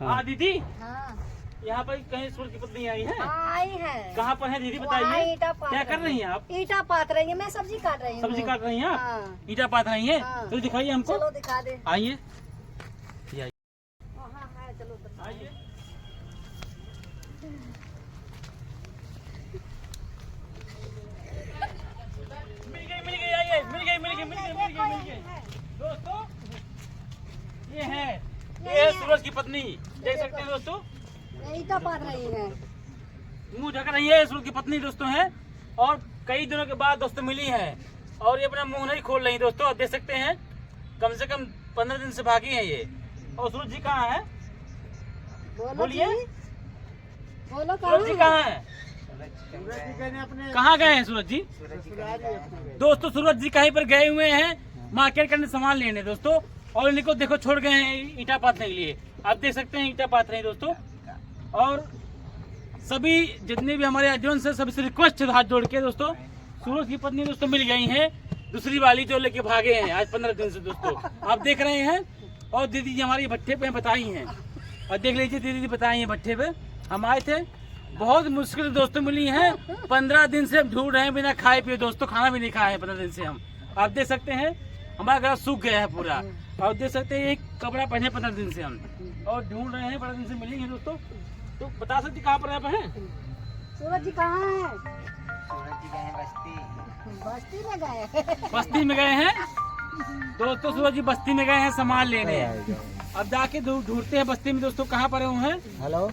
हाँ दीदी, हाँ यहाँ पर कहीं सूरज की पत्नी आई है? आई है। कहाँ पर है दीदी बताइए? क्या कर रही हैं आप? ईटा पात रही है, मैं सब्जी काट रही हूँ। सब्जी काट रही हैं आप? हाँ। ईटा पाथ रही हैं? हाँ। तो दिखाइए हमको। चलो दिखा दे। आइए हाँ है, चलो बताओ। आइए। मिल गई दोस्तों, ये है सूरज की पत्नी, देख सकते हैं दोस्तों, ईटा पात रही है। मुंह ढक रही है, सूरज की पत्नी दोस्तों है, और कई दिनों के बाद दोस्तों मिली है, और ये अपना मुंह नहीं खोल रही दोस्तों। आप देख सकते हैं कम से कम 15 दिन से भागी है ये। और सूरज जी कहाँ है? बोलिए, बोलो सूरज जी कहाँ है? कहाँ गए हैं सूरज जी? दोस्तों सूरज जी कहीं पर गए हुए हैं मार्केट करने, सामान लेने दोस्तों, और इनको देखो छोड़ गए हैं ईटा पाथने के लिए। आप देख सकते हैं ईटा पाथ रहे हैं दोस्तों। और सभी जितने भी हमारे आजीवन से सभी से रिक्वेस्ट है हाथ जोड़ के दोस्तों, सूरज की पत्नी दोस्तों मिल गई है, दूसरी वाली जो लेके भागे हैं आज 15 दिन से दोस्तों, आप देख रहे हैं। और दीदी जी हमारी भट्ठे पे बताई हैं, और देख लीजिए दीदी जी बताई हैं भट्ठे पे हम आए थे, बहुत मुश्किल दोस्तों मिली हैं। 15 दिन से हम ढूंढ रहे हैं बिना खाए पिए दोस्तों, खाना भी नहीं खाए हैं 15 दिन से हम। आप देख सकते हैं हमारा गला सूख गया है पूरा, और देख सकते हैं एक कपड़ा पहने 15 दिन से हम, और ढूंढ रहे हैं 15 दिन से मिली है दोस्तों। तो बता सकते कहाँ पर आप हैं? सूरज जी कहाँ है? सूरज जी गए हैं बस्ती। बस्ती में गए। बस्ती में गए हैं दोस्तों, सूरज जी बस्ती में गए हैं सामान लेने। अब जाके ढूंढते हैं बस्ती में दोस्तों कहाँ पर हैं। हेलो।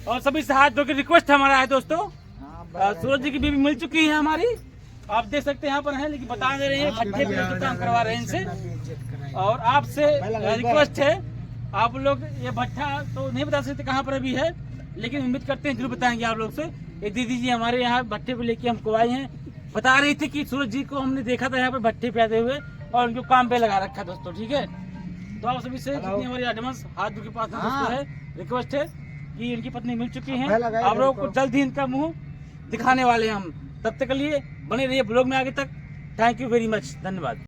और सभी से हाथ धो के रिक्वेस्ट हमारा है दोस्तों, सूरज जी की बीवी मिल चुकी है हमारी, आप देख सकते हैं यहाँ पर हैं, लेकिन बता दे रहे हैं भट्ठे पे दोस्तों काम करवा रहे हैं इनसे। और आपसे रिक्वेस्ट है, आप लोग ये भट्ठा तो नहीं बता सकते कहाँ पर अभी है, लेकिन उम्मीद करते हैं जरूर बताएंगे आप लोग से। ये दीदी जी हमारे यहाँ भट्ठे पे लेके हमको आई हैं, बता रही थी कि सूरज जी को हमने देखा था यहाँ पे भट्ठे पे आते हुए, और उनको काम पे लगा रखा दोस्तों। ठीक है, तो आप सभी से जितनी हमारी एडवांस हाथ धो के पास दोस्तों है रिक्वेस्ट है कि इनकी पत्नी मिल चुकी है, आप लोगों को जल्द ही इनका मुंह दिखाने वाले हैं हम। तब तक के लिए बने रहिए ब्लॉग में आगे तक। थैंक यू वेरी मच, धन्यवाद।